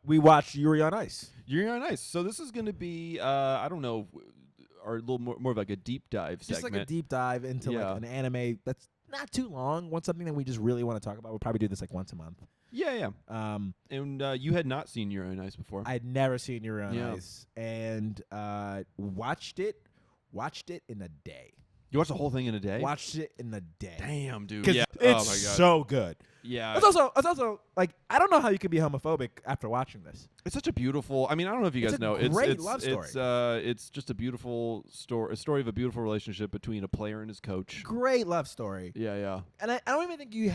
We watched Yuri on Ice. Yuri on Ice. So this is going to be, I don't know, or a little more of like a deep dive Just segment. like a deep dive into like an anime that's not too long. Want something that we just really want to talk about. We'll probably do this like once a month. Yeah. And you had not seen Yuri on Ice before. I'd never seen Yuri on Ice, and watched it in a day. You watched the whole thing in a day? Watched it in a day. Damn, dude. Yeah. It's oh my God. so good. Yeah. It's also like, I don't know how you can be homophobic after watching this. It's such a beautiful. I mean, I don't know if you guys know. It's a great love story. It's just a beautiful story. A story of a beautiful relationship between a player and his coach. Great love story. Yeah. And I don't even think you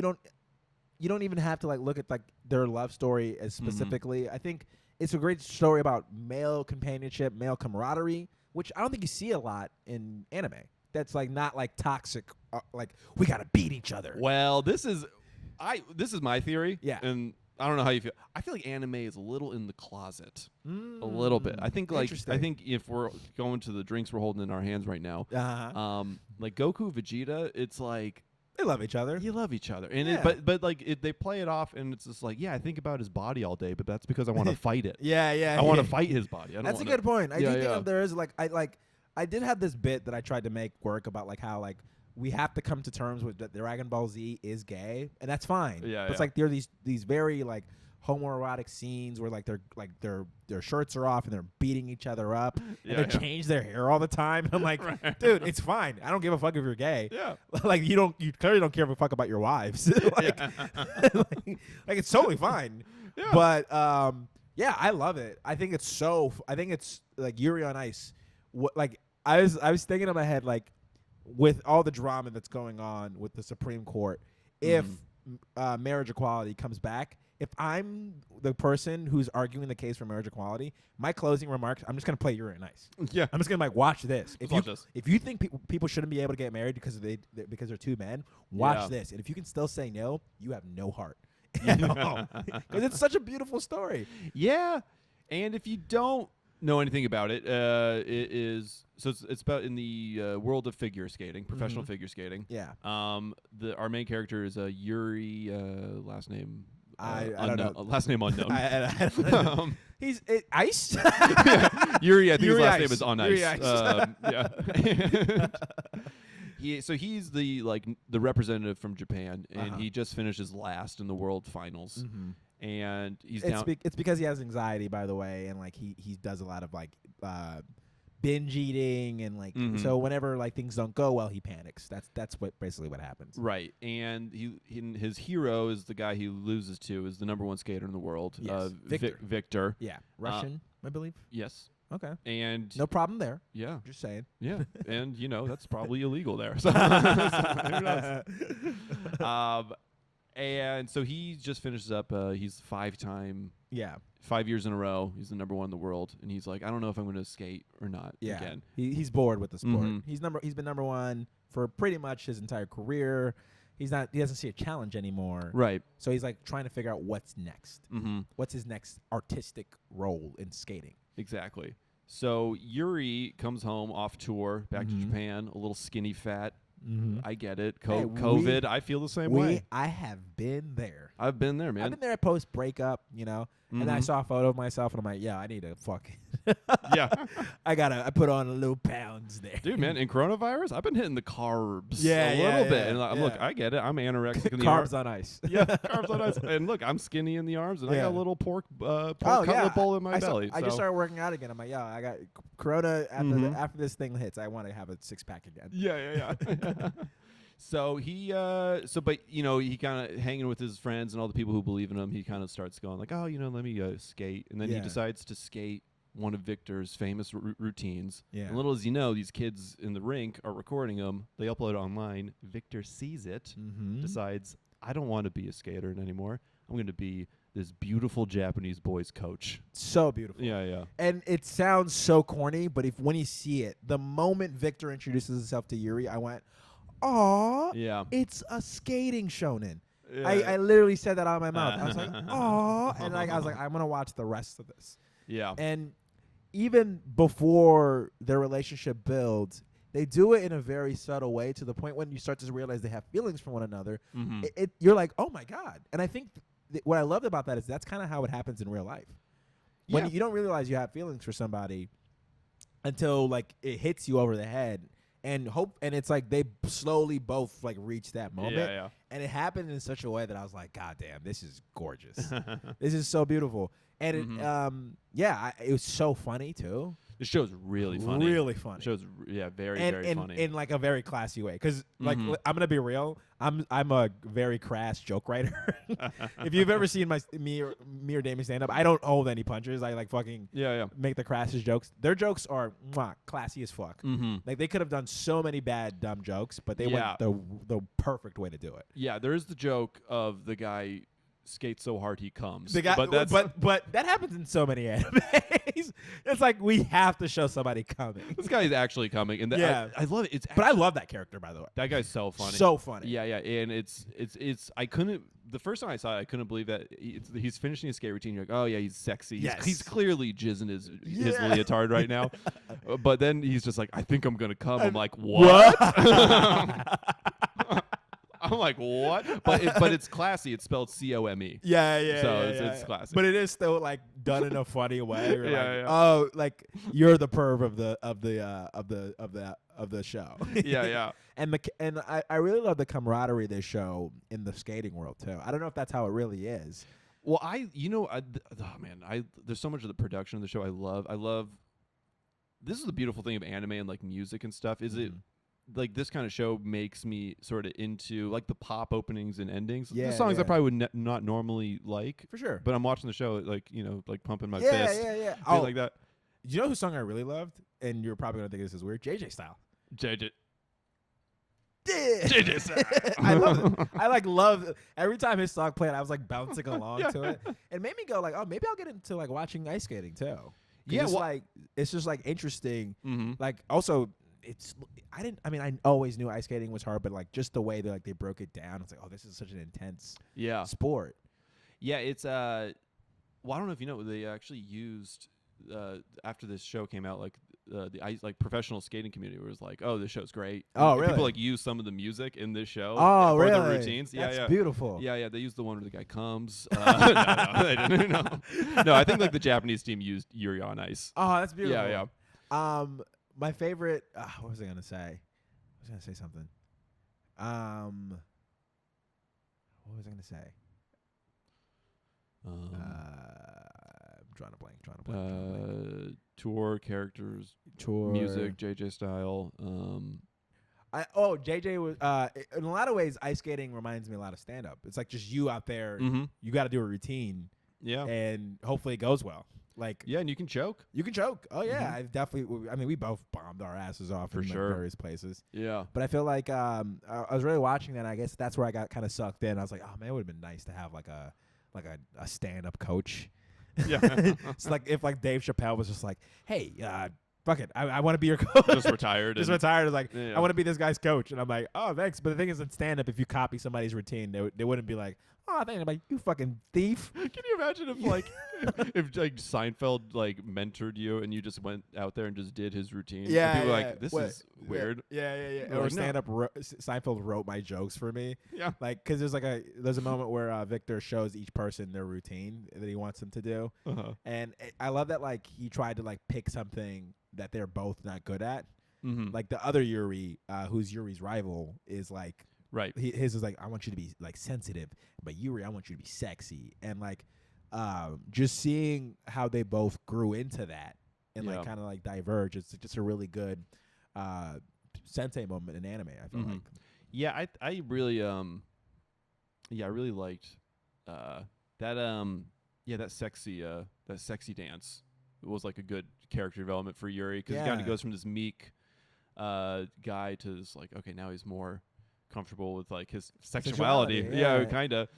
don't even have to like look at like their love story as specifically. I think it's a great story about male companionship, male camaraderie, which I don't think you see a lot in anime. That's like not like toxic, like we gotta beat each other. Well, this is my theory. Yeah. And I don't know how you feel. I feel like anime is a little in the closet, a little bit. I think if we're going to the drinks we're holding in our hands right now, like Goku, Vegeta, it's like they love each other. You love each other, and but like they play it off, and it's just like, I think about his body all day, but that's because I want to fight it. I want to fight his body. That's a good point. I do think there is I did have this bit that I tried to make work about like how like we have to come to terms with that Dragon Ball Z is gay, and that's fine. But it's like there are these very like homoerotic scenes where like their shirts are off and they're beating each other up and they change their hair all the time. And I'm like, dude, it's fine. I don't give a fuck if you're gay. Yeah. Like you clearly don't care a fuck about your wives. like it's totally fine. Yeah. But I love it. I think it's like Yuri on Ice. I was thinking in my head, like, with all the drama that's going on with the Supreme Court, if marriage equality comes back, if I'm the person who's arguing the case for marriage equality, my closing remarks, I'm just going to play Yuri on Ice. Yeah. I'm just going to like, watch this. If you think people shouldn't be able to get married because they're two men, watch this. And if you can still say no, you have no heart. Because it's such a beautiful story. Yeah. And if you don't know anything about it, it's about in the world of figure skating, professional figure skating. Yeah. Our main character is Yuri, last name I don't know. Last name unknown. He's Ice. Yuri, I think Yuri his last Ice. name is on Yuri Ice. Yeah. So he's the representative from Japan, and he just finishes last in the world finals. And he's down. It's because he has anxiety, by the way, and like he does a lot of like binge eating and like so whenever like things don't go well, he panics. That's basically what happens. Right. And his hero is the guy he loses to, is the #1 skater in the world, yes. Victor. Yeah, Russian, I believe. Yes. Okay. And no problem there. Yeah. Just saying. Yeah. And that's probably illegal there. So who knows? And so he just finishes up. He's 5-time. Yeah. 5 years in a row, he's the #1 in the world, and he's like, I don't know if I'm going to skate or not again. He's bored with the sport. He's been #1 for pretty much his entire career. He doesn't see a challenge anymore. Right. So he's like trying to figure out what's next. What's his next artistic role in skating? Exactly. So Yuri comes home off tour back to Japan, a little skinny fat. I get it. COVID. I feel the same way. I have been there. I've been there, man. I've been there post breakup, and then I saw a photo of myself, and I'm like, I need to fuck it. Yeah. I put on a little pounds there. Dude, man, in coronavirus, I've been hitting the carbs a little bit. And look, I get it. I'm anorexic in the arms. Carbs on ice. Yeah, carbs on ice. And look, I'm skinny in the arms, and I got a little pork cutlet bowl in my belly. I just started working out again. I'm like, I got corona after this thing hits. I want to have a 6-pack again. Yeah. So he kind of hanging with his friends and all the people who believe in him, he kind of starts going like, let me skate. And then he decides to skate one of Victor's famous routines. Yeah. And little as you know, these kids in the rink are recording him. They upload it online. Victor sees it, decides, I don't want to be a skater anymore. I'm going to be this beautiful Japanese boy's coach. So beautiful. Yeah. And it sounds so corny, but when you see it, the moment Victor introduces himself to Yuri, I went, "Aw, yeah, it's a skating shonen." Yeah. I literally said that out of my mouth. I was like, "Aw," and I was like, "I'm gonna watch the rest of this." Yeah. And even before their relationship builds, they do it in a very subtle way to the point when you start to realize they have feelings for one another. You're like, "Oh my god!" And I think what I loved about that is that's kind of how it happens in real life. When you don't realize you have feelings for somebody until like it hits you over the head, and it's like they slowly both like reach that moment. And it happened in such a way that I was like, God damn, this is gorgeous. This is so beautiful. And it was so funny too. The show's really funny. Really funny. The show's very funny in like a very classy way. Because like I'm gonna be real, I'm a very crass joke writer. If you've ever seen me or Damien stand up, I don't hold any punches. I like fucking make the crassest jokes. Their jokes are classy as fuck. Like they could have done so many bad dumb jokes, but they went the perfect way to do it. Yeah, there is the joke of the guy skates so hard he comes. The guy, but that happens in so many animes. It's like we have to show somebody coming. This guy is actually coming, and I love it. But I love that character, by the way. That guy's so funny. So funny. Yeah, and it's. I couldn't. The first time I saw it, I couldn't believe that he's finishing his skate routine. You're like, oh yeah, he's sexy. Yes. He's clearly jizzing his leotard right now. But then he's just like, I think I'm gonna come. I'm like, what? I'm like, what? But it's classy. It's spelled COME. Yeah. So it's classy. But it is still like done in a funny way. Oh, like you're the perv of the show. Yeah. And I really love the camaraderie they show in the skating world too. I don't know if that's how it really is. Well, there's so much of the production of the show I love. This is the beautiful thing of anime and like music and stuff. Is it? Like this kind of show makes me sort of into like the pop openings and endings. The songs I probably would not normally like, for sure. But I'm watching the show, like like pumping my fist, like that. Do you know whose song I really loved? And you're probably gonna think this is weird. JJ Style. JJ Style. I love it. I love every time his song played. I was like bouncing along to it. It made me go like, oh, maybe I'll get into like watching ice skating too. It's just like interesting. Like also. I always knew ice skating was hard, but like just the way that they broke it down, it's like, oh, this is such an intense sport. Yeah, it's well, I don't know if you know, they actually used after this show came out, like the ice, like professional skating community was like, oh, this show's great. Oh, and really? People like use some of the music in this show. Oh, for really? the routines. That's beautiful. Yeah. They used the one where the guy comes. No, they didn't. No, I think like the Japanese team used Yuri on Ice. Oh, that's beautiful. Yeah. My favorite. What was I gonna say? I was gonna say something. What was I gonna say? I'm drawing a blank. Tour characters, music, JJ Style. JJ was. In a lot of ways, ice skating reminds me a lot of stand up. It's like just you out there. You got to do a routine. Yeah, and hopefully it goes well. Like and you can choke. Oh yeah, I definitely. I mean, we both bombed our asses off for in sure. various places. Yeah, but I feel like I was really watching that. And I guess that's where I got kind of sucked in. I was like, oh man, it would have been nice to have like a stand up coach. Yeah, it's like if like Dave Chappelle was just like, hey, fuck it, I want to be your coach. Just retired. It's like, I want to be this guy's coach, and I'm like, oh thanks. But the thing is, in stand up, if you copy somebody's routine, they wouldn't be like, oh, thanks. I'm like, you fucking thief. Can you imagine if like if like Seinfeld like mentored you and you just went out there and just did his routine? Yeah, and people were like, this is weird. Yeah. Or stand up. Seinfeld wrote my jokes for me. Yeah, like because there's a moment where Victor shows each person their routine that he wants them to do, and I love that like he tried to like pick something that they're both not good at. Like the other Yuri, who's Yuri's rival, is like. Right. His is like, I want you to be like sensitive, but Yuri, I want you to be sexy. And like, just seeing how they both grew into that and like kind of like diverge, it's just a really good sensei moment in anime, I feel like. Yeah, I really I really liked that sexy dance. It was like a good character development for Yuri because he kind of goes from this meek guy to this like, okay, now he's more comfortable with like his sexuality. Yeah, kind of.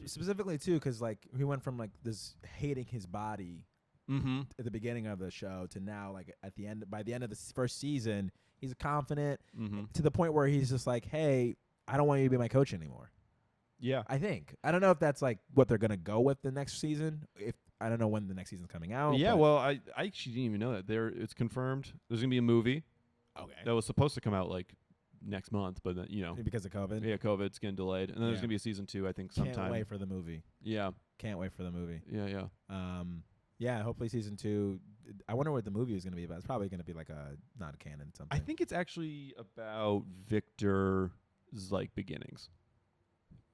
Specifically too, because like he went from like this hating his body at the beginning of the show to now like by the end of the first season, he's confident to the point where he's just like, hey, I don't want you to be my coach anymore. Yeah, I don't know if that's like what they're gonna go with the next season. If I don't know when the next season's coming out. Yeah, well, I actually didn't even know that it's confirmed. There's gonna be a movie. Okay. That was supposed to come out like next month, but because of COVID. Yeah, COVID's getting delayed, and then there's gonna be a season 2, I think, sometime. Can't wait for the movie. Yeah, can't wait for the movie. Yeah. Yeah, hopefully season 2. I wonder what the movie is gonna be about. It's probably gonna be like a not a canon something. I think it's actually about Victor's like beginnings.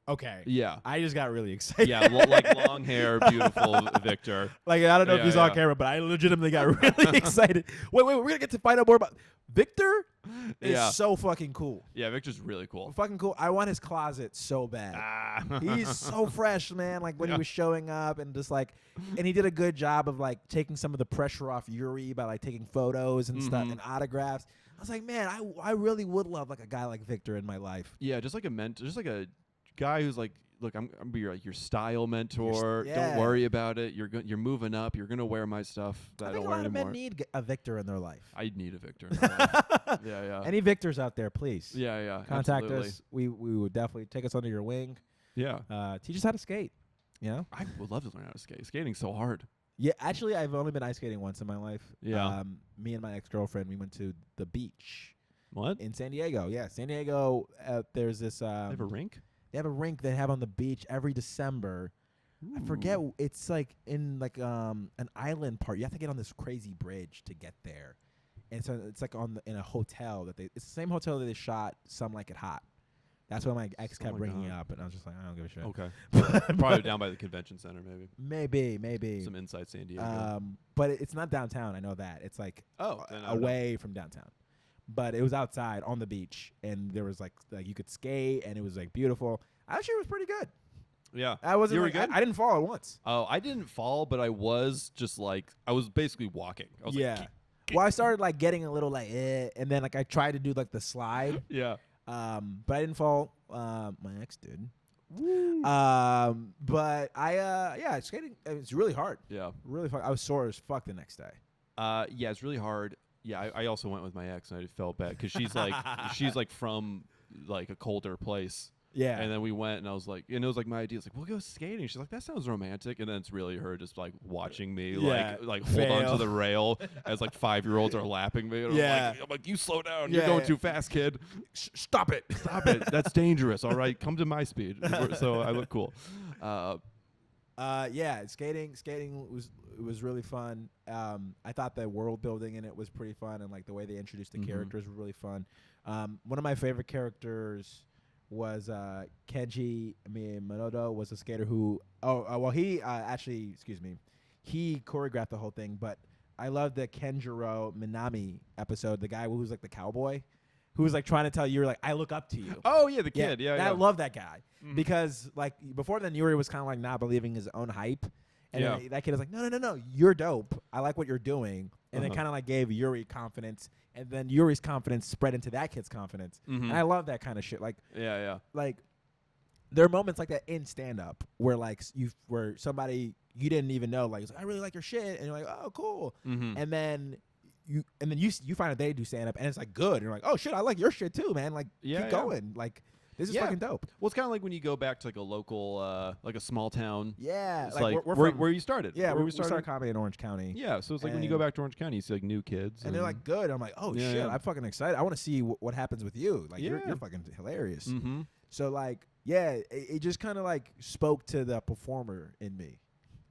Okay. Yeah. I just got really excited. Yeah, like long hair, beautiful Victor. Like, I don't know if you saw on camera, but I legitimately got really excited. Wait, we're going to get to find out more about Victor is so fucking cool. Yeah, Victor's really cool. Fucking cool. I want his closet so bad. He's so fresh, man. Like, when he was showing up and just like, and he did a good job of like taking some of the pressure off Yuri by like taking photos and stuff and autographs. I was like, man, I really would love like a guy like Victor in my life. Yeah, just like a guy who's like, look, I'm gonna be your style mentor. Don't worry about it. You're moving up. You're gonna wear my stuff. I think a lot of men need a Victor in their life. I need a Victor in my life. Yeah. Any Victors out there, please? Yeah. Contact us. We would definitely take us under your wing. Yeah. Teach us how to skate. You know? I would love to learn how to skate. Skating's so hard. Yeah, actually, I've only been ice skating once in my life. Yeah. Me and my ex-girlfriend, we went to the beach. What? In San Diego. Yeah, San Diego. There's this. They have a rink? They have a rink they have on the beach every December. Ooh. I forget. It's like in like an island part. You have to get on this crazy bridge to get there, and so it's like in a hotel that it's the same hotel that they shot Some Like It Hot. That's what my ex kept bringing me up, and I was just like, I don't give a shit. Okay, probably down by the convention center, maybe. Maybe some inside San Diego. But it's not downtown. I know that it's like away from downtown. But it was outside on the beach, and there was like you could skate, and it was like beautiful. Actually, it was pretty good. Yeah, I wasn't. You were good? I didn't fall at once. Oh, I didn't fall, but I was just like I was basically walking. I was like, well, I started like getting a little like, and then like I tried to do like the slide. Yeah. But I didn't fall. My ex did. Woo. But skating. It's really hard. Yeah. Really fun. I was sore as fuck the next day. Yeah, it's really hard. Yeah, I also went with my ex, and I felt bad because she's like from like a colder place. Yeah. And then we went, and I was like, and it was like my idea. It's like, we'll go skating. She's like, that sounds romantic. And then it's really her just like watching me like hold onto the rail as like 5-year-olds are lapping me. And I'm like, you slow down. You're going too fast, kid. Stop it. Stop it. That's dangerous. All right, come to my speed. So I look cool. Skating was really fun. I thought the world building in it was pretty fun, and like the way they introduced the characters was really fun. One of my favorite characters was Kenji Minoto, was a skater who he choreographed the whole thing, but I love the Kenjiro Minami episode, the guy who's like the cowboy who was like trying to tell Yuri like, I look up to you. Oh yeah, the kid. Yeah. I love that guy because like before then Yuri was kind of like not believing his own hype, and that kid was like, no, you're dope. I like what you're doing, and it kind of like gave Yuri confidence, and then Yuri's confidence spread into that kid's confidence, and I love that kind of shit. Like like there are moments like that in stand up where like where somebody you didn't even know like, I really like your shit, and you're like, oh cool, and then you find out they do stand up and it's like good, and you're like, oh shit, I like your shit too, man. Like keep going, like this is fucking dope. Well, it's kind of like when you go back to like a local, like a small town. Yeah, it's like where you started. Yeah, we started comedy in Orange County. Yeah, so it's like when you go back to Orange County, you see like new kids, and they're like good. I'm like, oh shit, I'm fucking excited. I want to see what happens with you. Like you're fucking hilarious. So like it just kind of like spoke to the performer in me,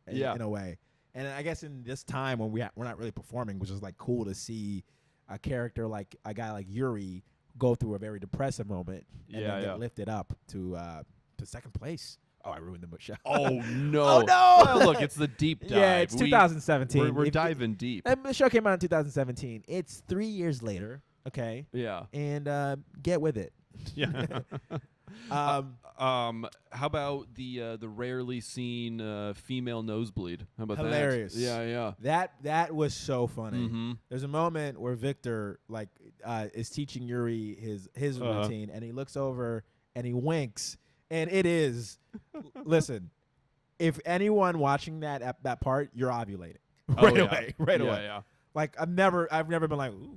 in a way. And I guess in this time when we're not really performing, which is like cool to see a character like a guy like Yuri go through a very depressive moment and then get lifted up to second place. Oh, I ruined the show. Oh no! Oh no! Well, look, it's the deep dive. Yeah, it's 2017. We're diving deep. The show came out in 2017. It's 3 years later. Okay. Yeah. And get with it. Yeah. How about the rarely seen female nosebleed? How about Hilarious. that? Yeah. That was so funny. There's a moment where Victor like is teaching Yuri his routine, and he looks over and he winks, and it is listen, if anyone watching that part, you're ovulating right away. Yeah. Like I've never been like, ooh.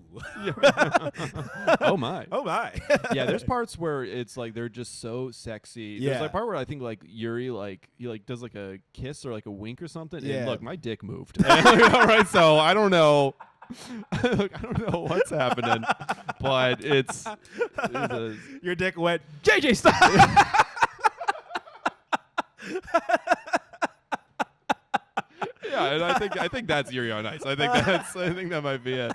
Oh my. Yeah, there's parts where it's like they're just so sexy. There's like part where I think like Yuri like he like does like a kiss or like a wink or something. Yeah. And look, my dick moved. All right, so I don't know. Look, I don't know what's happening, but it's your dick went JJ style. Yeah, and I think that's Yuri on Ice. I think that might be it.